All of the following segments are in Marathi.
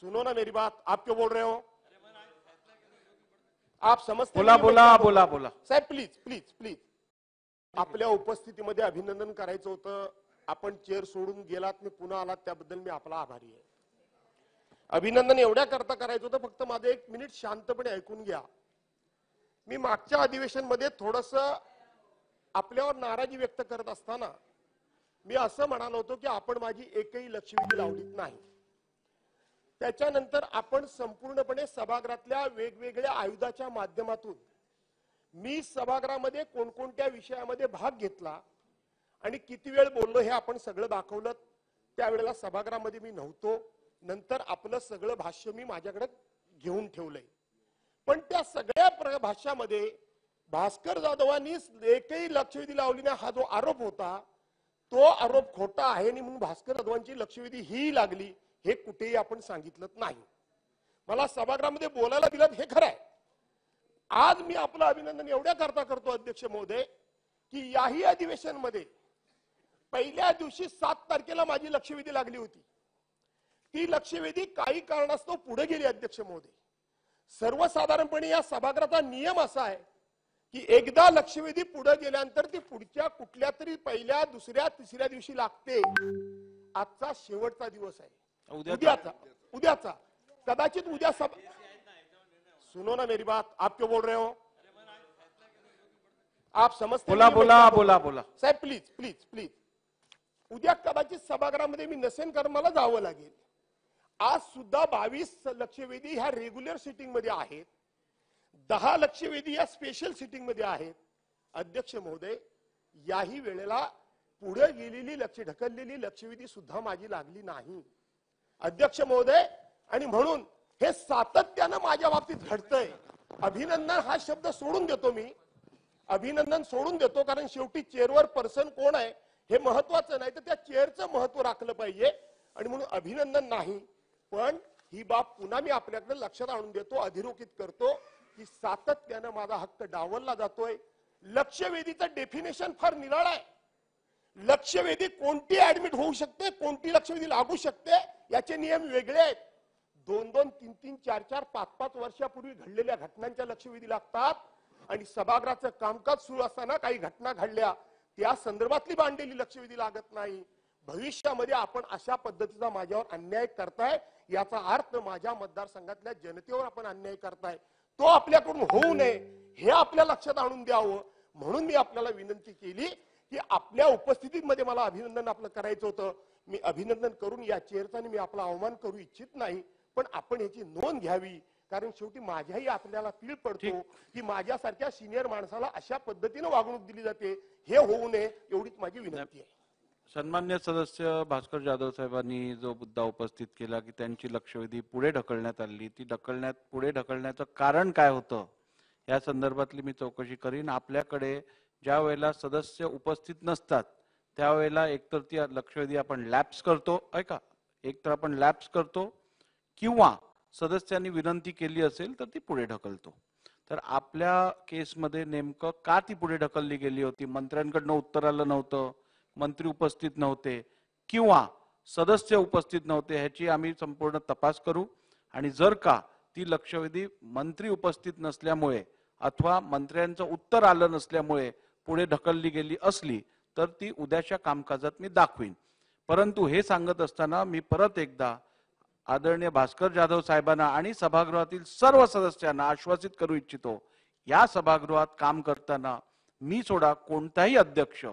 सुनो ना मेरी बात, आप क्यों बोल रहे हो? आप समजते बोला बोला बोला बोला साहेब, प्लीज प्लीज प्लीज. आपल्या उपस्थितीमध्ये अभिनंदन करायचं होतं. आपण चेअर सोडून गेलात, मी पुन्हा आलात, त्याबद्दल मी आपला आभारी आहे. अभिनंदन एवढ्या करता करायचं होतं, फक्त माझं 1 मिनिट शांतपणे ऐकून घ्या. मी मागच्या अधिवेशन मध्ये थोडस आपल्यावर नाराजी व्यक्त करत असताना मी असं म्हणालो होतो की आपण माझी एकही लक्षवेधी लावलीत नाही. त्याच्यानंतर आपण संपूर्णपणे सभागृहातल्या वेगवेगळ्या आयुधाच्या माध्यमातून मी सभागृहामध्ये कोणकोणत्या विषयामध्ये भाग घेतला आणि किती वेळ बोललो हे आपण सगळं दाखवलं. त्यावेळेला सभागृहामध्ये मी नव्हतो. नंतर आपलं सगळं भाष्य मी माझ्याकडे घेऊन ठेवलंय. पण त्या सगळ्या भाष्यामध्ये भास्कर जाधवांनी एकही लक्षवेधी लावली नाही हा जो आरोप होता, तो आरोप खोटा आहे आणि म्हणून भास्कर जाधवांची लक्षवेधी ही लागली हे कुठेही आपण सांगितलं नाही. मला सभागृहामध्ये बोलायला दिलं हे खरं आहे. आज मी आपलं अभिनंदन एवढ्या करता करतो अध्यक्ष महोदय की याही अधिवेशन मध्ये पहिल्या दिवशी 7 तारखेला माझी लक्षवेधी लागली होती. ती लक्षवेधी काही कारणास्तव पुढे गेली अध्यक्ष महोदय. सर्वसाधारणपणे या सभागृहाचा नियम असा आहे की एकदा लक्षवेधी पुढे गेल्यानंतर ती पुढच्या कुठल्या तरी पहिल्या दुसऱ्या तिसऱ्या दिवशी लागते. आजचा शेवटचा दिवस आहे, उद्याचा कदाचित उद्या सुनो ना मेरी बात, आप क्यों बोल रहे हो? आप समजते? बोला बोला बोला बोला साहेब, प्लीज प्लीज प्लीज. उद्या कदाचित सभागृहामध्ये मी नसेन कारण मला जावं लागेल. आज सुद्धा 22 लक्षवेधी ह्या रेग्युलर सिटिंग मध्ये आहेत, 10 लक्षवेधी या स्पेशल सिटिंग मध्ये आहेत. अध्यक्ष महोदय, याही वेळेला पुढे गेलेली ढकललेली लक्षवेधी सुद्धा माझी लागली नाही अध्यक्ष महोदय. आणि म्हणून हे सातत्यानं माझ्या बाबतीत घडतंय. अभिनंदन हा शब्द सोडून देतो मी, अभिनंदन सोडून देतो, कारण शेवटी चेअरवर पर्सन कोण आहे हे महत्वाचं नाही, तर त्या चेअरचं महत्व राखलं पाहिजे. आणि म्हणून अभिनंदन नाही, पण ही बाब पुन्हा मी आपल्याकडे लक्षात आणून देतो, अधोरेखित करतो की सातत्यानं माझा हक्क डावलला जातोय. लक्षवेधीचं डेफिनेशन फार निराळं आहे. लक्षवेधी कोणती ऍडमिट होऊ शकते, कोणती लक्षवेधी लागू शकते याचे नियम वेगळे आहेत. 2-2, 3-3, 4-4, 5-5 वर्षापूर्वी घडलेल्या घटनांच्या लक्षवेधी लागतात. आणि सभागृहाचं कामकाज सुरू असताना काही घटना घडल्या त्या संदर्भातली मांडलेली लक्षवेधी लागत नाही. भविष्यामध्ये आपण अशा पद्धतीचा माझ्यावर अन्याय करताय, याचा अर्थ माझ्या मतदारसंघातल्या जनतेवर आपण अन्याय करताय. तो आपल्याकडून होऊ नये हे आपल्या लक्षात आणून द्यावं म्हणून मी आपल्याला विनंती केली की आपल्या उपस्थितीमध्ये मला अभिनंदन आपलं करायचं होतं. मी अभिनंदन करून या चेअरचा मी आपला अवमान करू इच्छित नाही, पण आपण याची नोंद घ्यावी. कारण शेवटी माझ्याही आपल्याला तीळ पडतो की माझ्यासारख्या सिनियर माणसाला अशा पद्धतीने वागणूक दिली जाते, हे होऊ नये एवढीच माझी विनंती आहे. सन्मान्य सदस्य भास्कर जाधव साहेबांनी जो मुद्दा उपस्थित केला की त्यांची लक्षवेधी पुढे ढकलण्यात आली, ती पुढे ढकलण्याचं कारण काय होतं या संदर्भातली मी चौकशी करीन. आपल्याकडे ज्या वेळेला सदस्य उपस्थित नसतात त्यावेळेला एकतर ती लक्षवेधी आपण लॅप्स करतो, ऐका, एकतर आपण लॅप्स करतो किंवा सदस्यांनी विनंती केली असेल तर ती पुढे ढकलतो. तर आपल्या केसमध्ये नेमकं का ती पुढे ढकलली गेली होती? मंत्र्यांकडनं उत्तर आलं नव्हतं, मंत्री उपस्थित नव्हते किंवा सदस्य उपस्थित नव्हते, ह्याची आम्ही संपूर्ण तपास करू. आणि जर का ती लक्षवेधी मंत्री उपस्थित नसल्यामुळे अथवा मंत्र्यांचं उत्तर आलं नसल्यामुळे पुढे ढकलली गेली असली तर ती उद्याच्या कामकाजात मी दाखवीन. परंतु हे सांगत असताना मी परत एकदा आदरणीय भास्कर जाधव साहेबांना आणि सभागृहातील सर्व सदस्यांना आश्वासित करू इच्छितो, या सभागृहात काम करताना मी सोडा कोणताही अध्यक्ष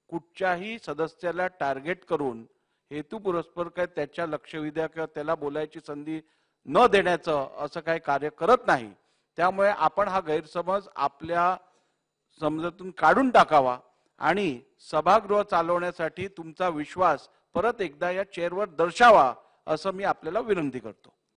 कुठच्याही सदस्याला टार्गेट करून हेतुपुरस्पर काय त्याच्या लक्षवेधी किंवा त्याला बोलायची संधी न देण्याचं असं काही कार्य करत नाही. त्यामुळे आपण हा गैरसमज आपल्या समजातून काढून टाकावा आणि सभागृह चालवण्यासाठी तुमचा विश्वास परत एकदा या चेअरवर दर्शावा असं मी आपल्याला विनंती करतो.